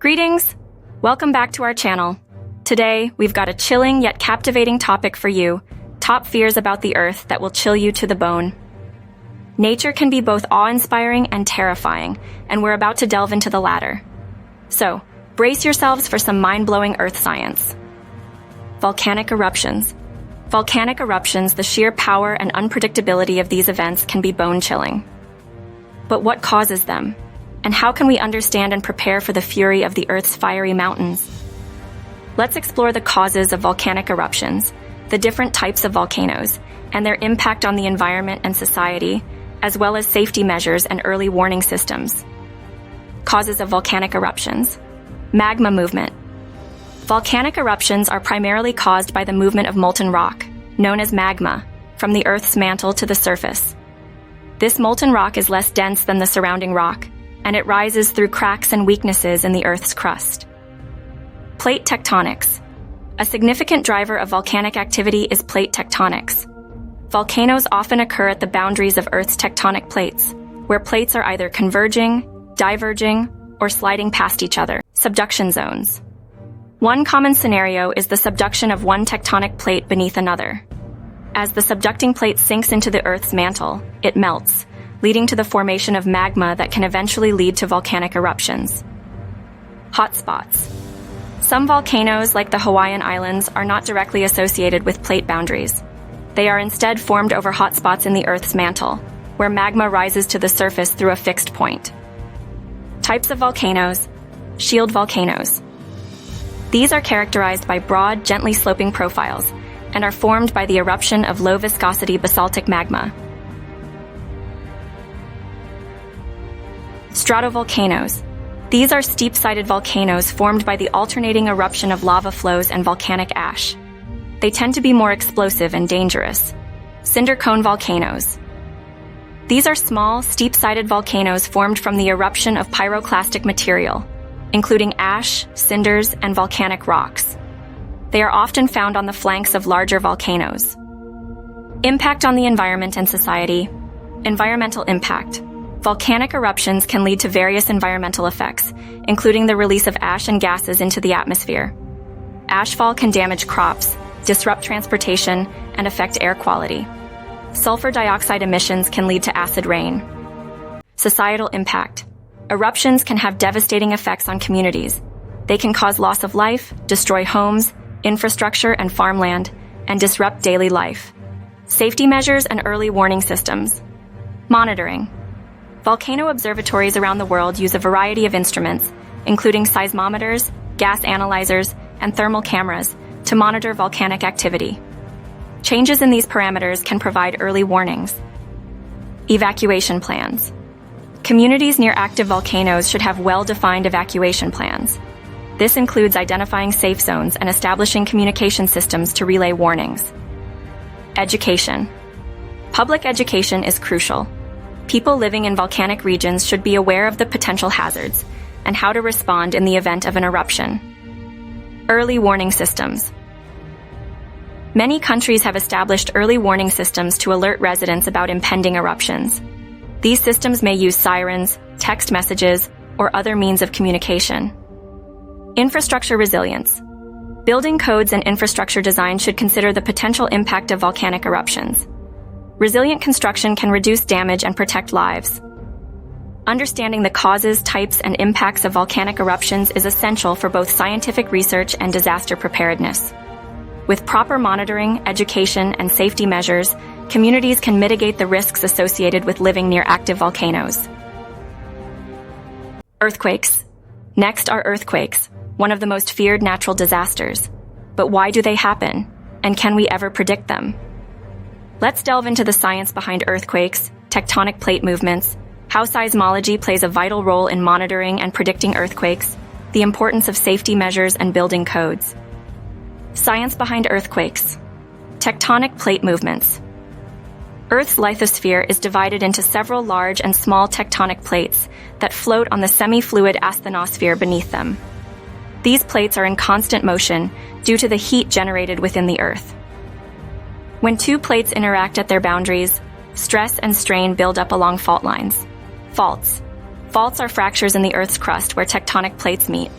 Greetings! Welcome back to our channel. Today, we've got a chilling yet captivating topic for you, top fears about the Earth that will chill you to the bone. Nature can be both awe-inspiring and terrifying, and we're about to delve into the latter. So, brace yourselves for some mind-blowing Earth science. Volcanic eruptions. Volcanic eruptions, the sheer power and unpredictability of these events can be bone-chilling. But what causes them? And how can we understand and prepare for the fury of the Earth's fiery mountains? Let's explore the causes of volcanic eruptions, the different types of volcanoes, and their impact on the environment and society, as well as safety measures and early warning systems. Causes of volcanic eruptions. Magma movement. Volcanic eruptions are primarily caused by the movement of molten rock, known as magma, from the Earth's mantle to the surface. This molten rock is less dense than the surrounding rock, and it rises through cracks and weaknesses in the Earth's crust. Plate tectonics. A significant driver of volcanic activity is plate tectonics. Volcanoes often occur at the boundaries of Earth's tectonic plates, where plates are either converging, diverging, or sliding past each other. Subduction zones. One common scenario is the subduction of one tectonic plate beneath another. As the subducting plate sinks into the Earth's mantle, it melts, leading to the formation of magma that can eventually lead to volcanic eruptions. Hotspots. Some volcanoes, like the Hawaiian Islands, are not directly associated with plate boundaries. They are instead formed over hotspots in the Earth's mantle, where magma rises to the surface through a fixed point. Types of volcanoes. Shield volcanoes. These are characterized by broad, gently sloping profiles, and are formed by the eruption of low-viscosity basaltic magma. Stratovolcanoes. These are steep-sided volcanoes formed by the alternating eruption of lava flows and volcanic ash. They tend to be more explosive and dangerous. Cinder cone volcanoes. These are small, steep-sided volcanoes formed from the eruption of pyroclastic material, including ash, cinders, and volcanic rocks. They are often found on the flanks of larger volcanoes. Impact on the environment and society. Environmental impact. Volcanic eruptions can lead to various environmental effects, including the release of ash and gases into the atmosphere. Ashfall can damage crops, disrupt transportation, and affect air quality. Sulfur dioxide emissions can lead to acid rain. Societal impact. Eruptions can have devastating effects on communities. They can cause loss of life, destroy homes, infrastructure, and farmland, and disrupt daily life. Safety measures and early warning systems. Monitoring. Volcano observatories around the world use a variety of instruments, including seismometers, gas analyzers, and thermal cameras, to monitor volcanic activity. Changes in these parameters can provide early warnings. Evacuation plans. Communities near active volcanoes should have well-defined evacuation plans. This includes identifying safe zones and establishing communication systems to relay warnings. Education. Public education is crucial. People living in volcanic regions should be aware of the potential hazards and how to respond in the event of an eruption. Early warning systems. Many countries have established early warning systems to alert residents about impending eruptions. These systems may use sirens, text messages, or other means of communication. Infrastructure resilience. Building codes and infrastructure design should consider the potential impact of volcanic eruptions. Resilient construction can reduce damage and protect lives. Understanding the causes, types, and impacts of volcanic eruptions is essential for both scientific research and disaster preparedness. With proper monitoring, education, and safety measures, communities can mitigate the risks associated with living near active volcanoes. Earthquakes. Next are earthquakes, one of the most feared natural disasters. But why do they happen? And can we ever predict them? Let's delve into the science behind earthquakes, tectonic plate movements, how seismology plays a vital role in monitoring and predicting earthquakes, the importance of safety measures and building codes. Science behind earthquakes. Tectonic plate movements. Earth's lithosphere is divided into several large and small tectonic plates that float on the semi-fluid asthenosphere beneath them. These plates are in constant motion due to the heat generated within the Earth. When two plates interact at their boundaries, stress and strain build up along fault lines. Faults. Faults are fractures in the Earth's crust where tectonic plates meet.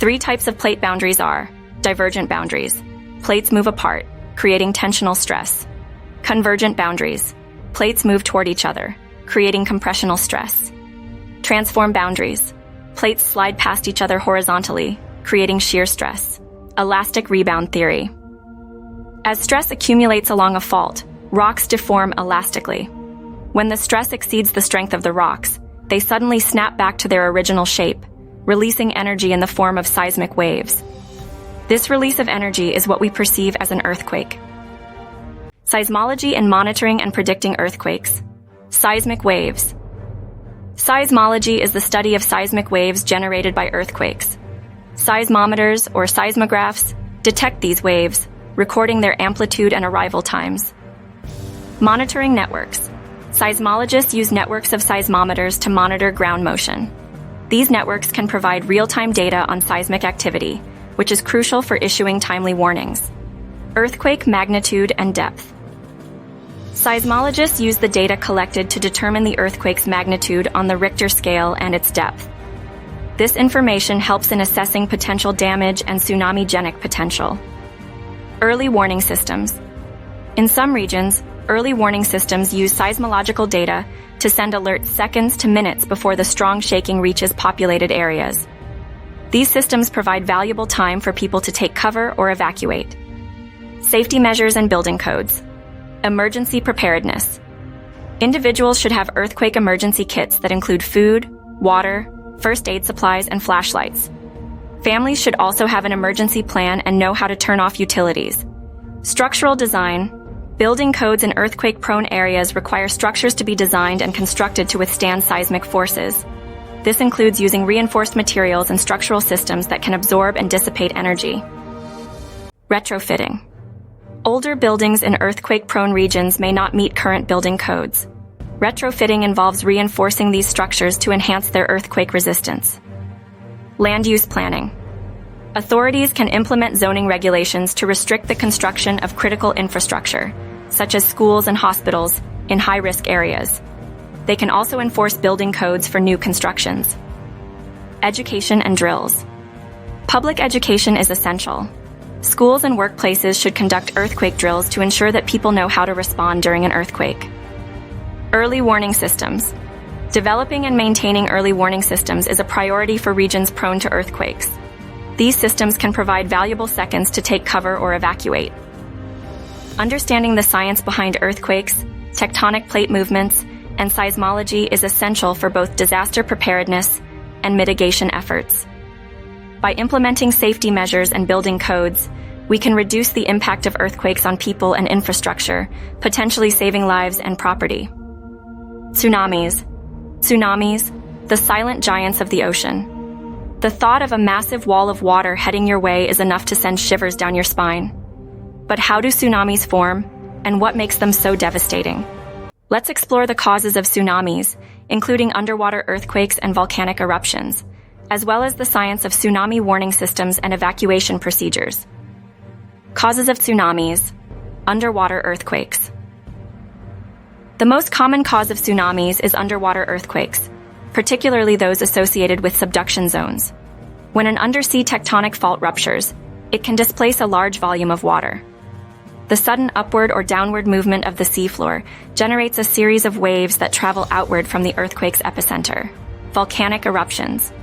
Three types of plate boundaries are divergent boundaries. Plates move apart, creating tensional stress. Convergent boundaries. Plates move toward each other, creating compressional stress. Transform boundaries. Plates slide past each other horizontally, creating shear stress. Elastic rebound theory. As stress accumulates along a fault, rocks deform elastically. When the stress exceeds the strength of the rocks, they suddenly snap back to their original shape, releasing energy in the form of seismic waves. This release of energy is what we perceive as an earthquake. Seismology in monitoring and predicting earthquakes. Seismic waves. Seismology is the study of seismic waves generated by earthquakes. Seismometers, or seismographs, detect these waves, recording their amplitude and arrival times. Monitoring networks. Seismologists use networks of seismometers to monitor ground motion. These networks can provide real-time data on seismic activity, which is crucial for issuing timely warnings. Earthquake magnitude and depth. Seismologists use the data collected to determine the earthquake's magnitude on the Richter scale and its depth. This information helps in assessing potential damage and tsunami-genic potential. Early warning systems. In some regions, early warning systems use seismological data to send alerts seconds to minutes before the strong shaking reaches populated areas. These systems provide valuable time for people to take cover or evacuate. Safety measures and building codes. Emergency preparedness. Individuals should have earthquake emergency kits that include food, water, first aid supplies, and flashlights. Families should also have an emergency plan and know how to turn off utilities. Structural design. Building codes in earthquake-prone areas require structures to be designed and constructed to withstand seismic forces. This includes using reinforced materials and structural systems that can absorb and dissipate energy. Retrofitting. Older buildings in earthquake-prone regions may not meet current building codes. Retrofitting involves reinforcing these structures to enhance their earthquake resistance. Land use planning. Authorities can implement zoning regulations to restrict the construction of critical infrastructure, such as schools and hospitals, in high-risk areas. They can also enforce building codes for new constructions. Education and drills. Public education is essential. Schools and workplaces should conduct earthquake drills to ensure that people know how to respond during an earthquake. Early warning systems. Developing and maintaining early warning systems is a priority for regions prone to earthquakes. These systems can provide valuable seconds to take cover or evacuate. Understanding the science behind earthquakes, tectonic plate movements, and seismology is essential for both disaster preparedness and mitigation efforts. By implementing safety measures and building codes, we can reduce the impact of earthquakes on people and infrastructure, potentially saving lives and property. Tsunamis. Tsunamis, the silent giants of the ocean. The thought of a massive wall of water heading your way is enough to send shivers down your spine. But how do tsunamis form, and what makes them so devastating? Let's explore the causes of tsunamis, including underwater earthquakes and volcanic eruptions, as well as the science of tsunami warning systems and evacuation procedures. Causes of tsunamis. Underwater earthquakes. The most common cause of tsunamis is underwater earthquakes, particularly those associated with subduction zones. When an undersea tectonic fault ruptures, it can displace a large volume of water. The sudden upward or downward movement of the seafloor generates a series of waves that travel outward from the earthquake's epicenter. Volcanic eruptions.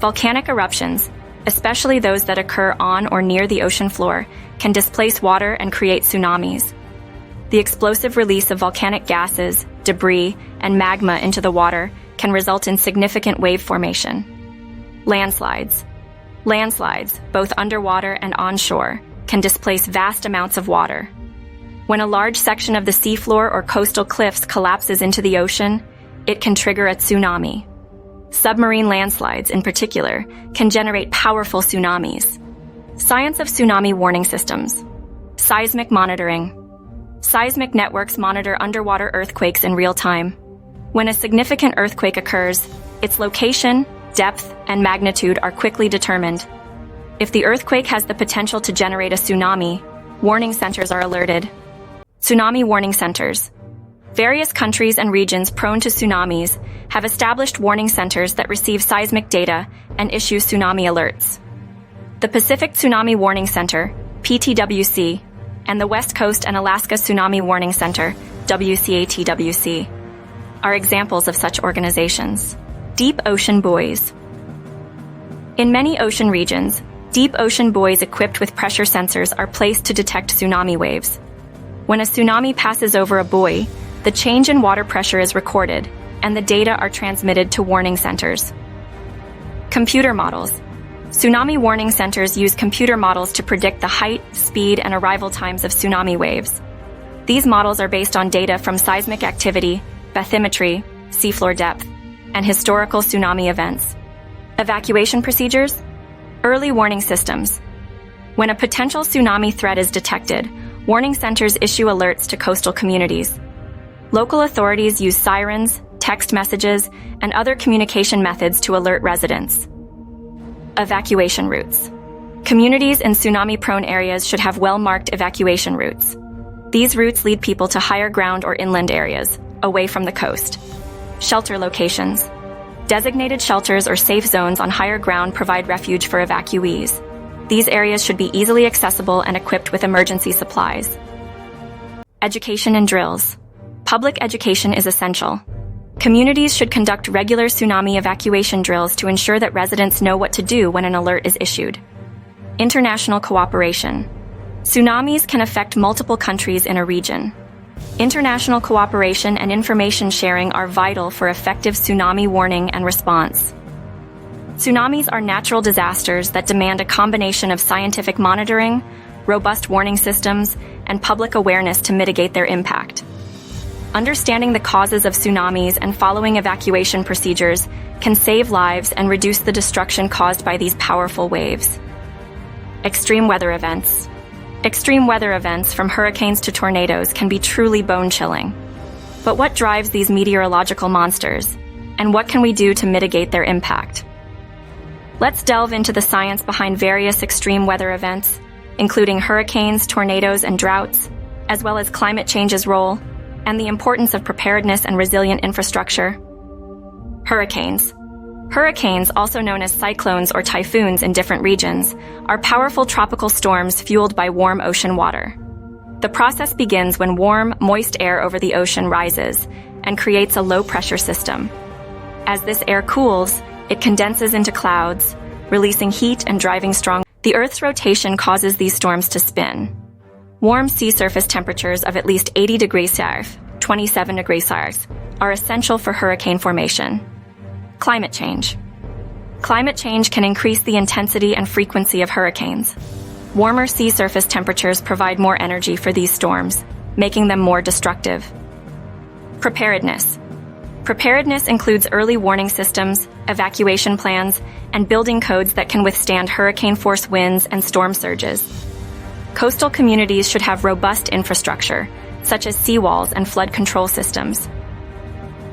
Volcanic eruptions, especially those that occur on or near the ocean floor, can displace water and create tsunamis. The explosive release of volcanic gases, debris, and magma into the water can result in significant wave formation. Landslides. Landslides, both underwater and onshore, can displace vast amounts of water. When a large section of the seafloor or coastal cliffs collapses into the ocean, it can trigger a tsunami. Submarine landslides, in particular, can generate powerful tsunamis. Science of tsunami warning systems. Seismic monitoring. Seismic networks monitor underwater earthquakes in real time. When a significant earthquake occurs, its location, depth, and magnitude are quickly determined. If the earthquake has the potential to generate a tsunami, warning centers are alerted. Tsunami warning centers. Various countries and regions prone to tsunamis have established warning centers that receive seismic data and issue tsunami alerts. The Pacific Tsunami Warning Center, PTWC, and the West Coast and Alaska Tsunami Warning Center, WCATWC, are examples of such organizations. Deep ocean buoys. In many ocean regions, deep ocean buoys equipped with pressure sensors are placed to detect tsunami waves. When a tsunami passes over a buoy, the change in water pressure is recorded, and the data are transmitted to warning centers. Computer models. Tsunami warning centers use computer models to predict the height, speed, and arrival times of tsunami waves. These models are based on data from seismic activity, bathymetry, seafloor depth, and historical tsunami events. Evacuation procedures. Early warning systems. When a potential tsunami threat is detected, warning centers issue alerts to coastal communities. Local authorities use sirens, text messages, and other communication methods to alert residents. Evacuation routes. Communities in tsunami-prone areas should have well-marked evacuation routes. These routes lead people to higher ground or inland areas, away from the coast. Shelter locations. Designated shelters or safe zones on higher ground provide refuge for evacuees. These areas should be easily accessible and equipped with emergency supplies. Education and drills. Public education is essential. Communities should conduct regular tsunami evacuation drills to ensure that residents know what to do when an alert is issued. International cooperation. Tsunamis can affect multiple countries in a region. International cooperation and information sharing are vital for effective tsunami warning and response. Tsunamis are natural disasters that demand a combination of scientific monitoring, robust warning systems, and public awareness to mitigate their impact. Understanding the causes of tsunamis and following evacuation procedures can save lives and reduce the destruction caused by these powerful waves. Extreme weather events. Extreme weather events, from hurricanes to tornadoes, can be truly bone-chilling. But what drives these meteorological monsters? And what can we do to mitigate their impact? Let's delve into the science behind various extreme weather events, including hurricanes, tornadoes, and droughts, as well as climate change's role, and the importance of preparedness and resilient infrastructure. Hurricanes. Hurricanes, also known as cyclones or typhoons in different regions, are powerful tropical storms fueled by warm ocean water. The process begins when warm, moist air over the ocean rises and creates a low-pressure system. As this air cools, it condenses into clouds, releasing heat and driving strong. The Earth's rotation causes these storms to spin. Warm sea surface temperatures of at least 80 degrees Celsius, 27 degrees Celsius, are essential for hurricane formation. Climate change. Climate change can increase the intensity and frequency of hurricanes. Warmer sea surface temperatures provide more energy for these storms, making them more destructive. Preparedness. Preparedness includes early warning systems, evacuation plans, and building codes that can withstand hurricane-force winds and storm surges. Coastal communities should have robust infrastructure, such as seawalls and flood control systems.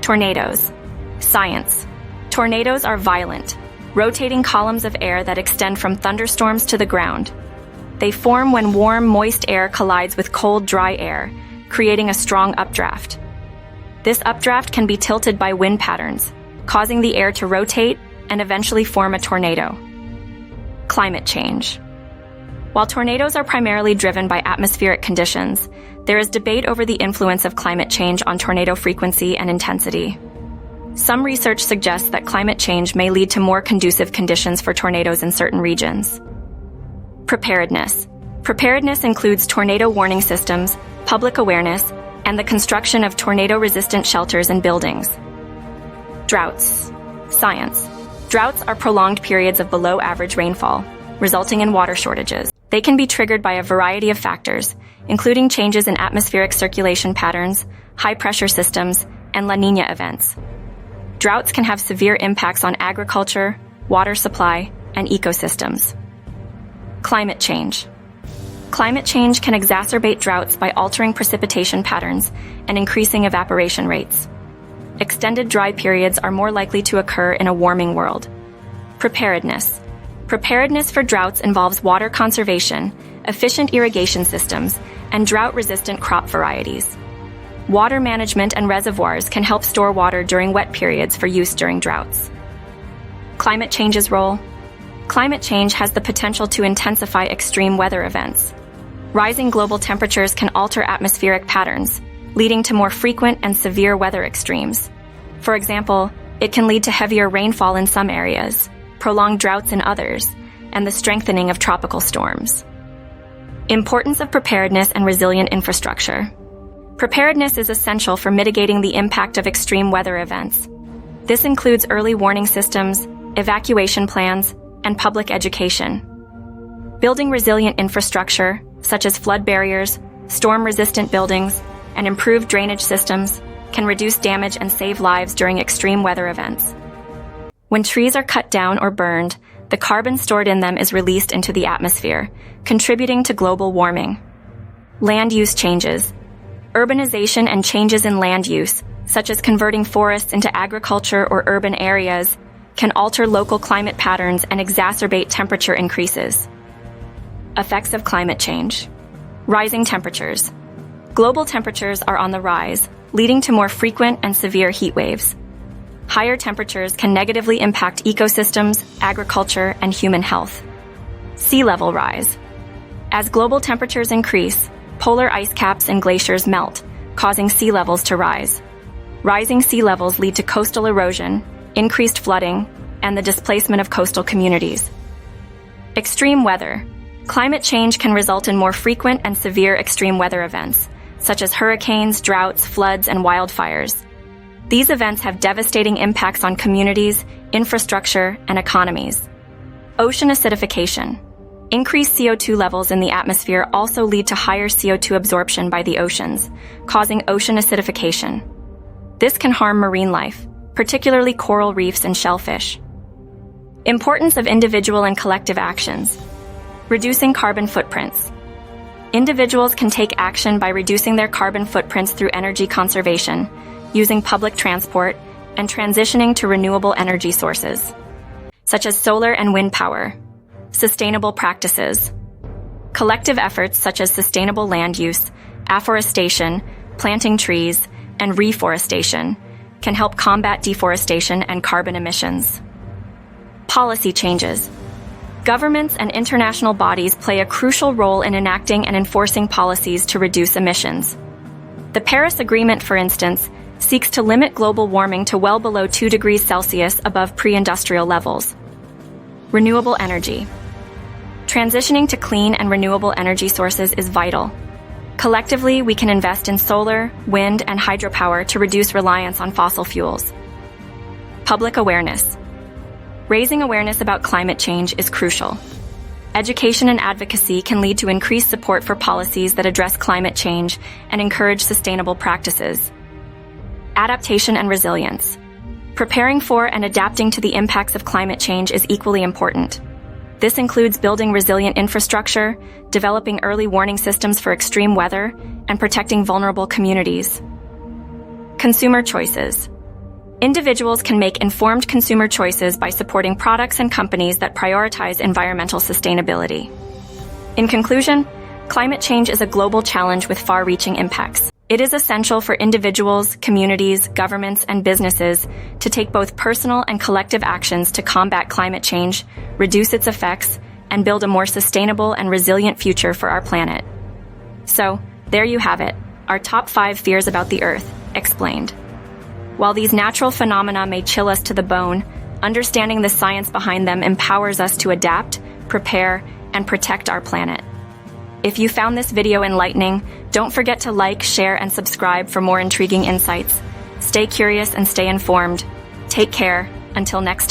Tornadoes. Science. Tornadoes are violent, rotating columns of air that extend from thunderstorms to the ground. They form when warm, moist air collides with cold, dry air, creating a strong updraft. This updraft can be tilted by wind patterns, causing the air to rotate and eventually form a tornado. Climate change. While tornadoes are primarily driven by atmospheric conditions, there is debate over the influence of climate change on tornado frequency and intensity. Some research suggests that climate change may lead to more conducive conditions for tornadoes in certain regions. Preparedness. Preparedness includes tornado warning systems, public awareness, and the construction of tornado-resistant shelters and buildings. Droughts. Science. Droughts are prolonged periods of below-average rainfall, resulting in water shortages. They can be triggered by a variety of factors, including changes in atmospheric circulation patterns, high-pressure systems, and La Niña events. Droughts can have severe impacts on agriculture, water supply, and ecosystems. Climate change. Climate change can exacerbate droughts by altering precipitation patterns and increasing evaporation rates. Extended dry periods are more likely to occur in a warming world. Preparedness. Preparedness for droughts involves water conservation, efficient irrigation systems, and drought-resistant crop varieties. Water management and reservoirs can help store water during wet periods for use during droughts. Climate change's role. Climate change has the potential to intensify extreme weather events. Rising global temperatures can alter atmospheric patterns, leading to more frequent and severe weather extremes. For example, it can lead to heavier rainfall in some areas, prolonged droughts in others, and the strengthening of tropical storms. Importance of preparedness and resilient infrastructure. Preparedness is essential for mitigating the impact of extreme weather events. This includes early warning systems, evacuation plans, and public education. Building resilient infrastructure, such as flood barriers, storm-resistant buildings, and improved drainage systems, can reduce damage and save lives during extreme weather events. When trees are cut down or burned, the carbon stored in them is released into the atmosphere, contributing to global warming. Land use changes. Urbanization and changes in land use, such as converting forests into agriculture or urban areas, can alter local climate patterns and exacerbate temperature increases. Effects of climate change. Rising temperatures. Global temperatures are on the rise, leading to more frequent and severe heat waves. Higher temperatures can negatively impact ecosystems, agriculture, and human health. Sea level rise. As global temperatures increase, polar ice caps and glaciers melt, causing sea levels to rise. Rising sea levels lead to coastal erosion, increased flooding, and the displacement of coastal communities. Extreme weather. Climate change can result in more frequent and severe extreme weather events, such as hurricanes, droughts, floods, and wildfires. These events have devastating impacts on communities, infrastructure, and economies. Ocean acidification. Increased CO2 levels in the atmosphere also lead to higher CO2 absorption by the oceans, causing ocean acidification. This can harm marine life, particularly coral reefs and shellfish. Importance of individual and collective actions. Reducing carbon footprints. Individuals can take action by reducing their carbon footprints through energy conservation, using public transport, and transitioning to renewable energy sources, such as solar and wind power. Sustainable practices. Collective efforts such as sustainable land use, afforestation, planting trees, and reforestation can help combat deforestation and carbon emissions. Policy changes. Governments and international bodies play a crucial role in enacting and enforcing policies to reduce emissions. The Paris Agreement, for instance, seeks to limit global warming to well below 2 degrees Celsius above pre-industrial levels. Renewable energy. Transitioning to clean and renewable energy sources is vital. Collectively, we can invest in solar, wind, and hydropower to reduce reliance on fossil fuels. Public awareness. Raising awareness about climate change is crucial. Education and advocacy can lead to increased support for policies that address climate change and encourage sustainable practices. Adaptation and resilience. Preparing for and adapting to the impacts of climate change is equally important. This includes building resilient infrastructure, developing early warning systems for extreme weather, and protecting vulnerable communities. Consumer choices. Individuals can make informed consumer choices by supporting products and companies that prioritize environmental sustainability. In conclusion, climate change is a global challenge with far-reaching impacts. It is essential for individuals, communities, governments, and businesses to take both personal and collective actions to combat climate change, reduce its effects, and build a more sustainable and resilient future for our planet. So, there you have it, our top 5 fears about the Earth, explained. While these natural phenomena may chill us to the bone, understanding the science behind them empowers us to adapt, prepare, and protect our planet. If you found this video enlightening, don't forget to like, share, and subscribe for more intriguing insights. Stay curious and stay informed. Take care. Until next time.